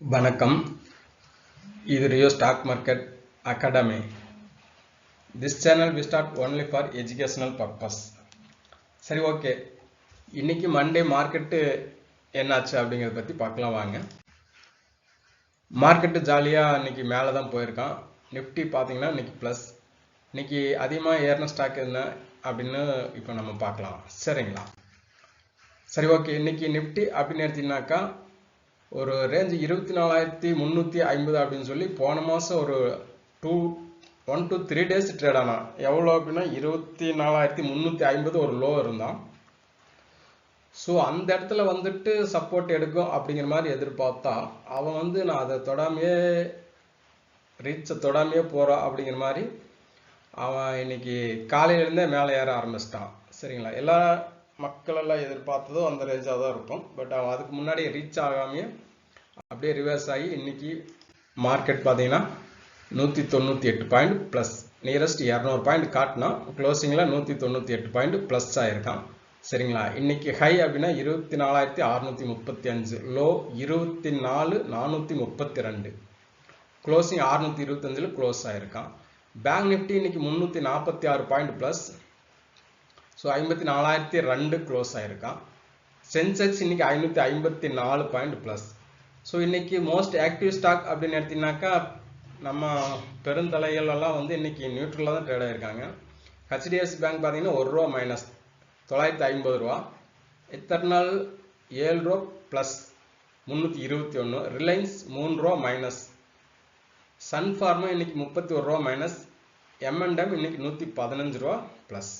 வணக்கம். இது Rio stock market academy. This channel we start only for educational purpose. சரி, okay. இன்னைக்கு Monday market என்னாச்சு அப்படிங்கிறத பற்றி பார்க்கலாம் வாங்க. மார்க்கெட்டு ஜாலியாக இன்னைக்கு மேலே தான் போயிருக்கான். நிஃப்டி பார்த்தீங்கன்னா இன்னைக்கு ப்ளஸ். இன்னைக்கு அதிகமாக ஏறின ஸ்டாக் என்ன அப்படின்னு இப்போ நம்ம பார்க்கலாம். சரிங்களா? சரி, ஓகே. இன்னைக்கு நிஃப்டி அப்படின்னு எடுத்தீங்கன்னாக்கா ஒரு ரேஞ்சு 24,350 அப்படின்னு சொல்லி போன மாதம் ஒரு 1 to 3 days ட்ரேட் ஆனான். எவ்வளோ அப்படின்னா 24,350 ஒரு லோ இருந்தான். ஸோ அந்த இடத்துல வந்துட்டு சப்போர்ட் எடுக்கும் அப்படிங்கிற மாதிரி எதிர்பார்த்தா அவன் நான் அதை தொடாமையே போகிறான் அப்படிங்கிற மாதிரி அவன் இன்னைக்கு காலையிலேருந்தே மேலே ஏற ஆரம்பிச்சிட்டான். சரிங்களா? எல்லா மக்களெல்லாம் எதிர்பார்த்ததும் அந்த ரேஞ்சாக தான் இருக்கும். பட் அவன் அதுக்கு முன்னாடி ரீச் ஆகாமையே அப்படியே ரிவர்ஸ் ஆகி இன்னைக்கு மார்க்கெட் பார்த்தீங்கன்னா 198 பாயிண்ட் ப்ளஸ், நியரஸ்ட் 200 பாயிண்ட் காட்டினா க்ளோசிங்கில் 198 பாயிண்ட் ப்ளஸ் ஆகிருக்கான். சரிங்களா? இன்னைக்கு ஹை அப்படின்னா 24,635, லோ 24,432, க்ளோசிங் 625 க்ளோஸ் ஆகிருக்கான். பேங்க் நிஃப்டி இன்னைக்கு 346 பாயிண்ட் ப்ளஸ், ஸோ 54,002 க்ளோஸ் ஆகிருக்கான். சென்செக்ஸ் இன்னைக்கு 554 பாயிண்ட் ப்ளஸ். ஸோ இன்னைக்கு மோஸ்ட் ஆக்டிவ் ஸ்டாக் அப்படின்னு எடுத்தீங்கன்னாக்கா நம்ம பெருந்தலைகள் எல்லாம் இன்னைக்கு நியூட்ரலாக தான் ட்ரேட் ஆகிருக்காங்க. ஹெச்டிஎஃப்சி பேங்க் பார்த்தீங்கன்னா ₹1 minus 950, Eternal ₹7 plus 321, Reliance ₹3 minus, Sun Pharma இன்னைக்கு ₹31 மைனஸ், M&M இன்னைக்கு ₹115 ப்ளஸ்.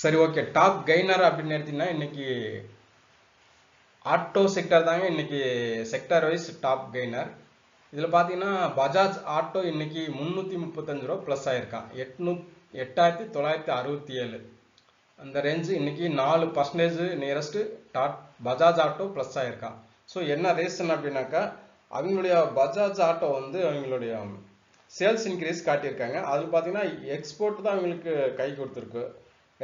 சரி, ஓகே. டாப் கெய்னர் அப்படின்னு எடுத்தீங்கன்னா இன்னைக்கு ஆட்டோ செக்டர் தாங்க இன்னைக்கு செக்டர் வைஸ் டாப் கெய்னர். இதில் பார்த்தீங்கன்னா பஜாஜ் ஆட்டோ இன்னைக்கு ₹335 ப்ளஸ் ஆகிருக்கான். 8,967 அந்த ரேஞ்சு இன்னைக்கு 4% nearest top Bajaj auto plus ஆகிருக்கான். ஸோ என்ன ரீசன் அப்படின்னாக்கா அவங்களுடைய பஜாஜ் ஆட்டோ அவங்களுடைய சேல்ஸ் இன்க்ரீஸ் காட்டியிருக்காங்க. அதில் பார்த்தீங்கன்னா எக்ஸ்போர்ட் தான் அவங்களுக்கு கை கொடுத்துருக்கு,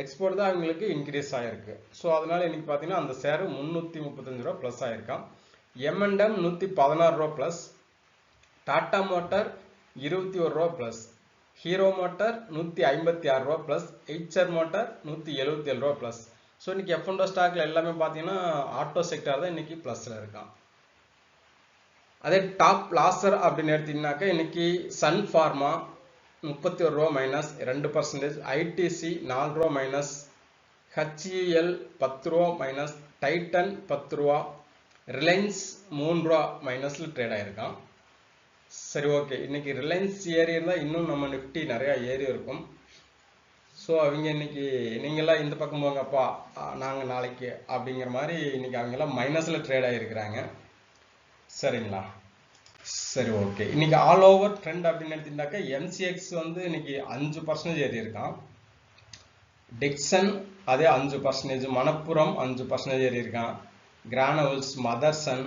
எக்ஸ்போர்ட் தான் அவங்களுக்கு இன்க்ரீஸ் ஆகிருக்கு. ஸோ அதனால இன்னைக்கு பார்த்தீங்கன்னா அந்த ஷேரு ₹335 ப்ளஸ் ஆகிருக்கான். M&M ₹116 plus, Tata motor ₹21 plus, Hero motor ₹156 plus, Eicher motor ₹177 plus. So இன்னைக்கு F&O ஸ்டாக்ல எல்லாமே பார்த்தீங்கன்னா ஆட்டோ செக்டர் தான் இன்னைக்கு ப்ளஸ்ல இருக்கான். அதே டாப் லாசர் அப்படின்னு எடுத்தீங்கன்னாக்கா இன்னைக்கு Sun Pharma ₹31 minus 2%, ITC ₹4 minus, HUL ₹10 minus, Titan ₹10, Reliance ₹3 மைனஸ்ல ட்ரேட் ஆகிருக்கான். சரி, ஓகே. இன்னைக்கு ரிலையன்ஸ் ஏறி இருந்தால் இன்னும் நம்ம நிஃப்டி நிறையா ஏறி இருக்கும். ஸோ அவங்க இன்னைக்கு நீங்களாம் இந்த பக்கம் போங்கப்பா நாங்கள் நாளைக்கு அப்படிங்கிற மாதிரி இன்னைக்கு அவங்கெல்லாம் மைனஸில் ட்ரேட் ஆகிருக்கிறாங்க. சரிங்களா? சரி, ஓகே. இன்னைக்கு ஆல் ஓவர் ட்ரெண்ட் அப்படின்னு எடுத்துட்டாக்கா MCX இன்னைக்கு 5% ஏறி இருக்கான். டிக்சன் அதே 5%, மணப்புரம் 5% ஏறி இருக்கான். Granules, Motherson,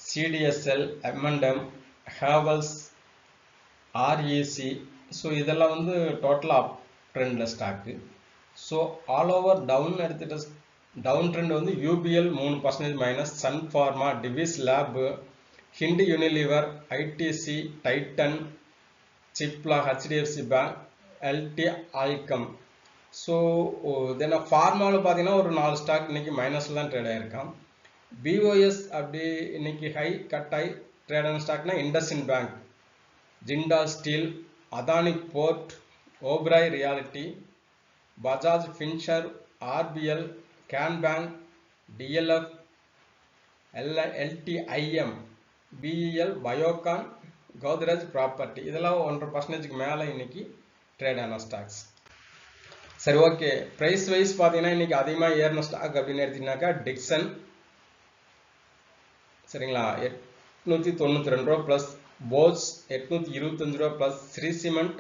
CDSL, M&M, Havells, REC, so இதெல்லாம் டோட்டலாக அப் ட்ரெண்டில் stock. So all over down எடுத்துகிட்ட down trend UBL 3% minus, Sun Pharma, Divi's lab, Hind Unilever, ITC, Titan, Cipla, HDFC bank, LT Alkem. So then ஃபார்மாவில் பார்த்தீங்கன்னா ஒரு 4 ஸ்டாக் இன்னைக்கு மைனஸில் தான் ட்ரேட் ஆகிருக்கான். BOS அப்படி இன்னைக்கு ஹை கட் ஆகி ட்ரேட் ஆன ஸ்டாக்னா IndusInd bank, Jindal steel, Adani port, Oberoi realty, Bajaj Finserv, RBL, Can bank, DLF, LTIM, BEL, Biocon, Godrej property. இதெல்லாம் 1.5% மேலே இன்னைக்கு ட்ரேட் ஆன ஸ்டாக்ஸ். சரி, ஓகே. ப்ரைஸ் வைஸ் பார்த்தீங்கன்னா இன்னைக்கு அதிகமாக ஏறின ஸ்டாக் அப்படின்னு எடுத்தீங்கன்னாக்கா டிக்சன், சரிங்களா, ₹892 plus, Bosch ₹825 plus, Shree cement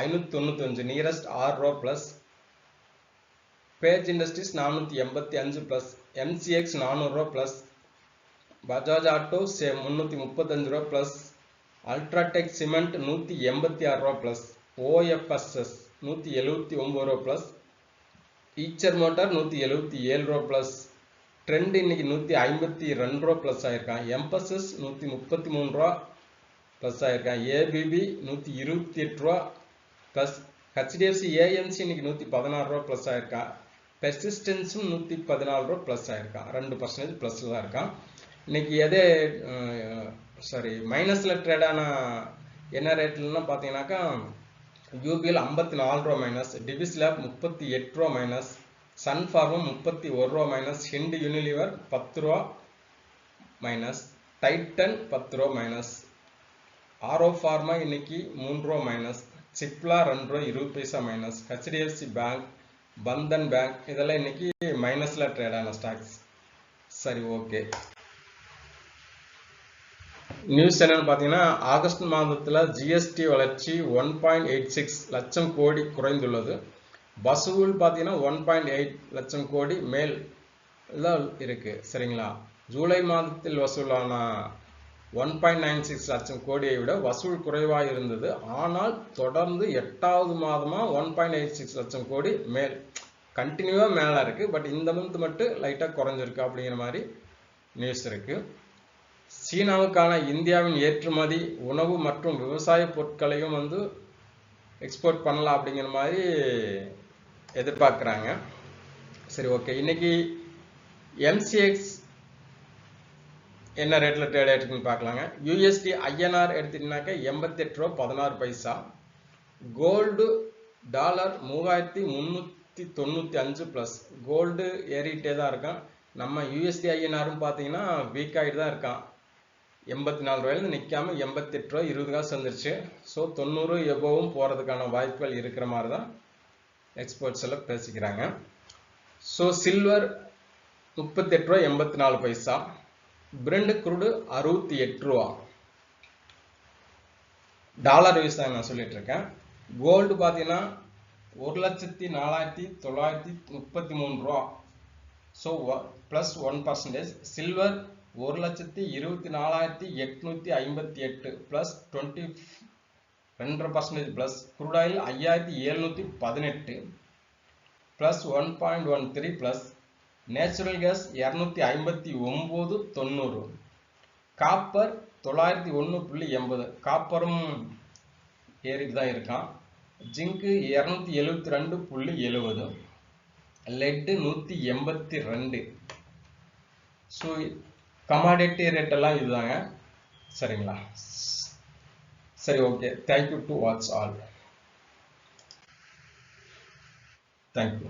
₹595, nearest ₹6 plus, Page Industries ₹485 plus, MCX ₹400 plus, Bajaj auto 335 plus, UltraTech cement ₹186 plus, OFSS ₹179 plus, Eicher motor ₹177 plus, Trent இன்னைக்கு 152 ரூபா ப்ளஸ் ஆயிருக்கான். எம்பசிஸ் 133 ரூபா ப்ளஸ் ஆயிருக்கான். ஏபிபி 128 ரூபா ப்ளஸ். ஹெச்டிஎஃப்சி ஏஎம்சி இன்னைக்கு 116 ரூபா plus ஆயிருக்கான். பெர்சிஸ்டன்ஸும் 114 ரூபா plus ஆயிருக்கான். 2% ப்ளஸ்ல தான் இருக்கான். இன்னைக்கு எதே மைனஸ்ல ட்ரேடான என்ன ரேட்லன்னா பார்த்தீங்கன்னாக்கா யூபிஎல் 54 ரூபா மைனஸ், டிவிஸ் லேப் 38 ரூபா மைனஸ், சன்ஃபார்மம் 31 ரூபா மைனஸ், ஹிண்ட் யூனிலிவர் 10 ரூபா மைனஸ், டைட்டன் 10 ரூபா மைனஸ், ஆரோ ஃபார்மா இன்னைக்கு 3 ரூபா மைனஸ், சிப்லா 2 ரூபா 20 பைசா minus, HDFC bank, Bandhan bank இதெல்லாம் இன்னைக்கு மைனஸ்ல ட்ரேட் ஆன ஸ்டாக்ஸ். சரி, ஓகே. நியூஸ் என்னன்னு பார்த்தீங்கன்னா ஆகஸ்ட் மாதத்தில் ஜிஎஸ்டி வளர்ச்சி 1.86 லட்சம் கோடி குறைந்துள்ளது. வசூல் பார்த்தீங்கன்னா 1.8 லட்சம் கோடி மேல் தான் இருக்கு. சரிங்களா? ஜூலை மாதத்தில் வசூலான 1.96 லட்சம் கோடியை விட வசூல் குறைவாக இருந்தது. ஆனால் தொடர்ந்து 8வது மாதமா 1.86 லட்சம் கோடி மேல் கண்டினியூவா மேல இருக்கு. பட் இந்த மந்த் மட்டும் லைட்டா குறைஞ்சிருக்கு அப்படிங்கிற மாதிரி நியூஸ் இருக்கு. சீனாவுக்கான இந்தியாவின் ஏற்றுமதி உணவு மற்றும் விவசாய பொருட்களையும் வந்து எக்ஸ்போர்ட் பண்ணலாம் அப்படிங்கிற மாதிரி எதிர்பார்க்குறாங்க. சரி, ஓகே. இன்னைக்கு எம்சிஎக்ஸ் என்ன ரேட்ல ட்ரேட் ஆயிருக்குன்னு பார்க்கலாங்க. யூஎஸ்டி ஐஎன்ஆர் எடுத்துட்டீங்கன்னாக்கா 88 ரூபா 16 பைசா. Gold dollar 3395 plus. கோல்டு ஏறிட்டே தான் இருக்கான். நம்ம யூஎஸ்டி ஐஎன்ஆரும் பார்த்தீங்கன்னா வீக் ஆகிட்டு தான் இருக்கான். 84 ரூபாயிலிருந்து நிற்காம 88 ரூபா 20 காசு வந்துருச்சு. ஸோ 90 எபோவும் போகிறதுக்கான வாய்ப்புகள் இருக்கிற மாதிரி தான் எக்ஸ்பர்ட்ஸ் எல்லாம் பேசிக்கிறாங்க. ஸோ சில்வர் 38 ரூபா 84 பைசா. பிரெண்ட் குரூடு 68 ரூபா. டாலர் வைஸ் தான் நான் சொல்லிட்டு இருக்கேன். கோல்டு பார்த்தீங்கன்னா 1,04,933 ரூபா. So plus 1%. Silver 1,24,858 plus 22% plus. Crude oil 5,718 plus 1.13 plus. Natural gas 259.90. Copper 901.80. காப்பரும் ஏறிட்டு தான் இருக்கான். ஜிங்கு 272.70. லெட் 182. ஸோ கமாடிட்டி ரேட் எல்லாம் இதுதாங்க. சரிங்களா? சரி, okay. Thank you to watch all. Thank you.